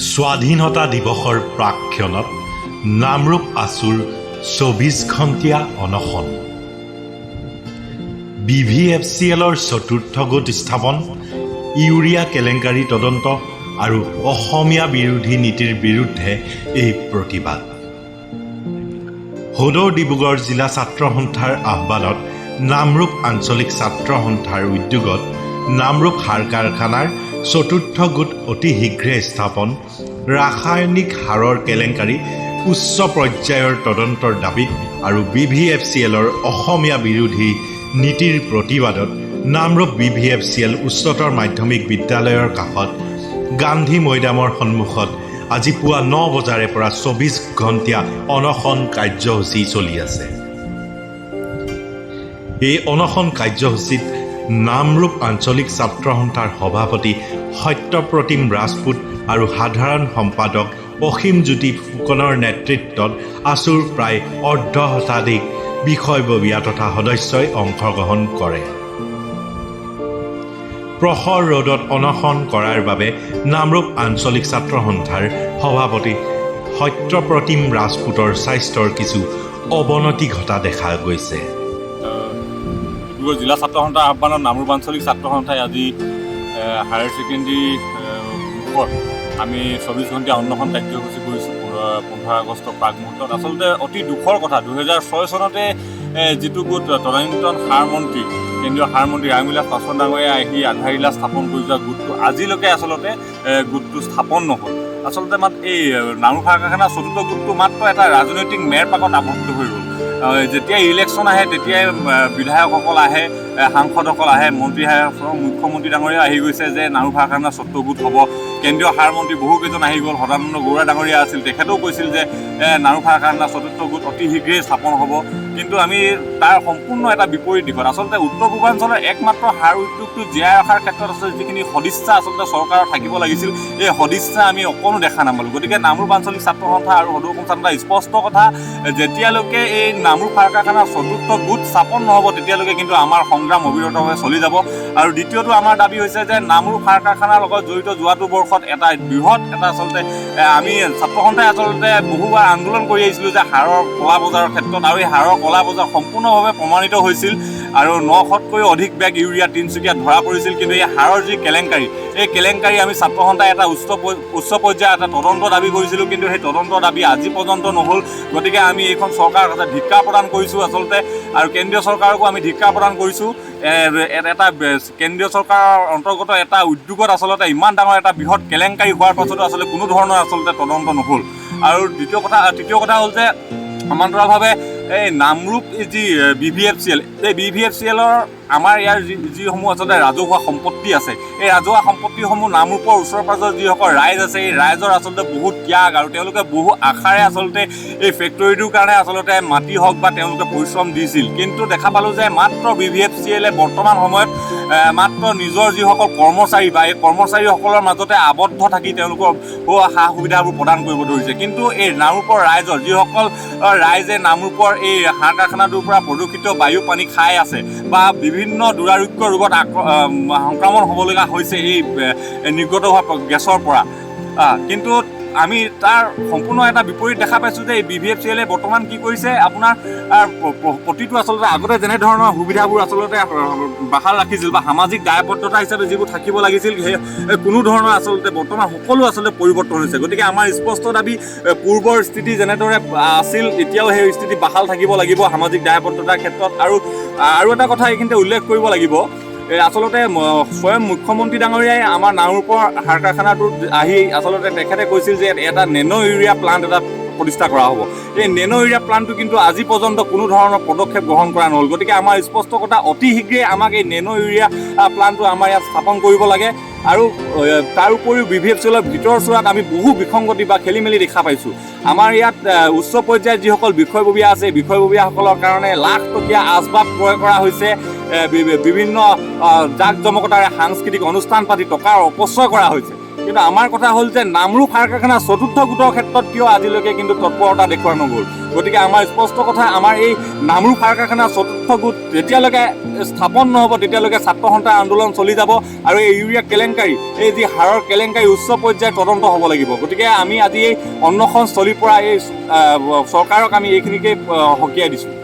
স্বাধীনতা দিৱসৰ প্ৰাক্ষণত নামৰূপ আছুৰ ২৪ ঘণ্টীয়া অনশন। BVFCLৰ চতুৰ্থ গোট স্থাপন, ইউৰিয়া কেলেংকাৰী তদন্ত আৰু অসমীয়া বিৰোধী নীতিৰ বিৰুদ্ধে এই প্ৰতিবাদ। সদৌ ডিব্ৰুগড় জিলা ছাত্ৰ সন্থাৰ আহ্বানত নামৰূপ আঞ্চলিক ছাত্ৰ সন্থাৰ উদ্যোগত নামৰূপ সাৰ কাৰখানাৰ চতুৰ্থ গোট অতি শীঘ্ৰে স্থাপন, ৰাসায়নিক সাৰৰ কেলেংকাৰী উচ্চ পৰ্যায়ৰ তদন্তৰ দাবীত আৰু BVFCLৰ অসমীয়া বিৰোধী নীতিৰ প্ৰতিবাদত নামৰূপ BVFCL উচ্চতৰ মাধ্যমিক বিদ্যালয়ৰ কাষত গান্ধী মৈদামৰ সন্মুখত আজি পুৱা ৯ বজাৰে পৰা ২৪ ঘণ্টীয়া অনশন কাৰ্যসূচী চলি আছে। এই অনশন কাৰ্যসূচীত নামৰূপ আঞ্চলিক ছাত্ৰ সন্থাৰ সভাপতি সত্যপ্ৰতিম ৰাজপুত আৰু সাধাৰণ সম্পাদক অসীমজ্যোতি ফুকনৰ নেতৃত্বত আছুৰ প্ৰায় অৰ্ধশতাধিক বিষয়ববীয়া তথা সদস্যই অংশগ্ৰহণ কৰে। প্ৰখৰ ৰ'দত অনশন কৰাৰ বাবে নামৰূপ আঞ্চলিক ছাত্ৰ সন্থাৰ সভাপতি সত্যপ্ৰতিম ৰাজপুতৰ স্বাস্থ্যৰ কিছু অৱনতি ঘটা দেখা গৈছে। জিলা ছাত্ৰ সন্থাৰ আহ্বানত নামৰূপ আঞ্চলিক ছাত্ৰ সন্থাই আজি হায়াৰ ছেকেণ্ডেৰী ওপৰত আমি ২৪ ঘণ্টীয়া অনশন কাৰ্যসূচী কৰিছোঁ ১৫ আগষ্টৰ প্ৰাক মুহূৰ্তত। আচলতে অতি দুখৰ কথা, ২০০৬ চনতে যিটো গোট তদানীন্তন সাৰ মন্ত্ৰী, কেন্দ্ৰীয় সাৰ মন্ত্ৰী ৰামবিলাস পাছোৱান ডাঙৰীয়াই আহি আধাৰশিলা স্থাপন কৰি যোৱা গোটটো আজিলৈকে আচলতে গোটটো স্থাপন নহ'ল। আচলতে এই নামৰূপ সাৰ কাৰখানাৰ চতুৰ্থ গোটটো মাত্ৰ এটা ৰাজনৈতিক মেৰ পাকত আবদ্ধ হৈ গ'ল। যেতিয়াই ইলেকশ্যন আহে তেতিয়াই বিধায়কসকল আহে, সাংসদসকল আহে, মন্ত্ৰী আহে, মুখ্যমন্ত্ৰী ডাঙৰীয়া আহি গৈছে যে নামৰূপ সাৰ কাৰখানাৰ চতুৰ্থ গোট হ'ব। কেন্দ্ৰীয় সাৰ মন্ত্ৰী বহুকেইজন আহি গ'ল, সদানন্দ গৌড়া ডাঙৰীয়া আছিল, তেখেতেও কৈছিল যে নামৰূপ সাৰ কাৰখানাৰ চতুৰ্থ গোট অতি শীঘ্ৰেই স্থাপন হ'ব। কিন্তু আমি তাৰ সম্পূৰ্ণ এটা বিপৰীত দিশত আচলতে উত্তৰ পূৰ্বাঞ্চলৰ একমাত্ৰ সাৰ উদ্যোগটো জীয়াই ৰখাৰ ক্ষেত্ৰত আচলতে যিখিনি সদিচ্ছা আচলতে চৰকাৰৰ থাকিব লাগিছিল, এই সদিচ্ছা আমি অকণো দেখা নাপালোঁ। গতিকে নামৰূপ আঞ্চলিক ছাত্ৰ সন্থা আৰু সদৌ অসম ছাত্ৰ সন্থা স্পষ্ট কথা, যেতিয়ালৈকে এই নামৰূপ সাৰ কাৰখানাৰ চতুৰ্থ গোট স্থাপন নহ'ব তেতিয়ালৈকে কিন্তু আমাৰ সংগ্ৰাম অবিৰতভাৱে চলি যাব। আৰু দ্বিতীয়টো আমাৰ দাবী হৈছে যে নামৰূপ সাৰ কাৰখানাৰ লগত জড়িত যোৱাটো বৰ্ষত এটা বৃহৎ এটা আচলতে আমি ছাত্ৰ সন্থাই আচলতে বহুবাৰ আন্দোলন কৰি আহিছিলোঁ যে সাৰৰ ক'লা বজাৰৰ ক্ষেত্ৰত, আৰু এই সাৰৰ ক'লা বজাৰ সম্পূৰ্ণভাৱে প্ৰমাণিত হৈছিল আৰু ৯০০তকৈও অধিক বেগ ইউৰিয়া তিনিচুকীয়াত ধৰা পৰিছিল। কিন্তু এই সাৰৰ যি কেলেংকাৰী, এই কেলেংকাৰী আমি ছাত্ৰ সন্থাই এটা উচ্চ পৰ্যায়ৰ এটা তদন্ত দাবী কৰিছিলোঁ, কিন্তু সেই তদন্ত দাবী আজি পৰ্যন্ত নহ'ল। গতিকে আমি এইখন চৰকাৰৰ এটা ধিক্কাৰ প্ৰদান কৰিছোঁ আচলতে, আৰু কেন্দ্ৰীয় চৰকাৰকো আমি ধিক্কাৰ প্ৰদান কৰিছোঁ। এটা কেন্দ্ৰীয় চৰকাৰৰ অন্তৰ্গত এটা উদ্যোগত আচলতে ইমান ডাঙৰ এটা বৃহৎ কেলেংকাৰী হোৱাৰ পাছতো আচলতে কোনো ধৰণৰ আচলতে তদন্ত নহ'ল। আৰু তৃতীয় কথা হ'ল যে সমান্তৰালভাৱে এই নামৰূপ যি BVFCL, এই BVFCLৰ আমাৰ ইয়াৰ যিসমূহ আচলতে ৰাজহুৱা সম্পত্তি আছে, এই ৰাজহুৱা সম্পত্তিসমূহ নামৰূপৰ ওচৰ পাজৰ যিসকল ৰাইজ আছে, এই ৰাইজৰ আচলতে বহুত ত্যাগ আৰু তেওঁলোকে বহু আশাৰে আচলতে এই ফেক্টৰীটোৰ কাৰণে আচলতে মাটি হওক বা তেওঁলোকে পৰিশ্ৰম দিছিল। কিন্তু দেখা পালোঁ যে মাত্ৰ BVFCLে বৰ্তমান সময়ত মাত্ৰ নিজৰ যিসকল কৰ্মচাৰী বা এই কৰ্মচাৰীসকলৰ মাজতে আবদ্ধ থাকি তেওঁলোকৰ সা সুবিধাবোৰ প্ৰদান কৰিব ধৰিছে। কিন্তু এই নামৰূপৰ ৰাইজৰ যিসকল ৰাইজে নামৰূপৰ এই সাৰ কাৰখানাটোৰ পৰা প্ৰদূষিত বায়ু পানী খাই আছে বা বিভিন্ন দুৰাৰোগ্য ৰোগত সংক্ৰমণ হ'বলগীয়া হৈছে এই নিৰ্গত হোৱা গেছৰ পৰা, কিন্তু আমি তাৰ সম্পূৰ্ণ এটা বিপৰীত দেখা পাইছোঁ যে এই BVFCLে বৰ্তমান কি কৰিছে, আপোনাৰ প্ৰতিটো আচলতে আগতে যেনেধৰণৰ সুবিধাবোৰ আচলতে বাহাল ৰাখিছিল বা সামাজিক দায়বদ্ধতা হিচাপে যিবোৰ থাকিব লাগিছিল, সেই কোনো ধৰণৰ আচলতে বৰ্তমান সকলো আচলতে পৰিৱৰ্তন হৈছে। গতিকে আমাৰ স্পষ্ট দাবী, পূৰ্বৰ স্থিতি যেনেদৰে আছিল এতিয়াও সেই স্থিতি বাহাল থাকিব লাগিব সামাজিক দায়বদ্ধতাৰ ক্ষেত্ৰত। আৰু এটা কথা এইখিনিতে উল্লেখ কৰিব লাগিব, আচলতে স্বয়ং মুখ্যমন্ত্ৰী ডাঙৰীয়াই আমাৰ নামৰূপৰ সাৰ কাৰখানাটোত আহি আচলতে তেখেতে কৈছিল যে এটা নেনো ইউৰিয়া প্লাণ্ট এটা প্ৰতিষ্ঠা কৰা হ'ব। এই নেনো ইউৰিয়া প্লাণ্টটো কিন্তু আজি পৰ্যন্ত কোনো ধৰণৰ পদক্ষেপ গ্ৰহণ কৰা নহ'ল। গতিকে আমাৰ স্পষ্ট কথা, অতি শীঘ্ৰেই আমাক এই নেনো ইউৰিয়া প্লাণ্টটো আমাৰ ইয়াত স্থাপন কৰিব লাগে। আৰু তাৰ উপৰিও BVFCLৰ ভিতৰচোৱাত আমি বহু বিসংগতি বা খেলি মেলি দেখা পাইছোঁ। আমাৰ ইয়াত উচ্চ পৰ্যায়ত যিসকল বিষয়ববীয়া আছে, বিষয়ববীয়াসকলৰ কাৰণে লাখ টকীয়া আচবাব ক্ৰয় কৰা হৈছে, বিভিন্ন জাক জমকতাৰে সাংস্কৃতিক অনুষ্ঠান পাতি টকাৰ অপচয় কৰা হৈছে। কিন্তু আমাৰ কথা হ'ল যে নামৰূপ সাৰ কাৰখানা চতুৰ্থ গোটৰ ক্ষেত্ৰত কিয় আজিলৈকে কিন্তু তৎপৰতা দেখুওৱা নগ'ল। গতিকে আমাৰ স্পষ্ট কথা, আমাৰ এই নামৰূপ সাৰ কাৰখানা চতুৰ্থ গোট যেতিয়ালৈকে স্থাপন নহ'ব তেতিয়ালৈকে ছাত্ৰ সন্থাৰ আন্দোলন চলি যাব আৰু এই ইউৰিয়া কেলেংকাৰী, এই যি সাৰৰ কেলেংকাৰী উচ্চ পৰ্যায়ৰ তদন্ত হ'ব লাগিব। গতিকে আমি আজি এই অন্বেষণ স্থলীৰ পৰা এই চৰকাৰক আমি এইখিনিকে সকীয়াই দিছোঁ।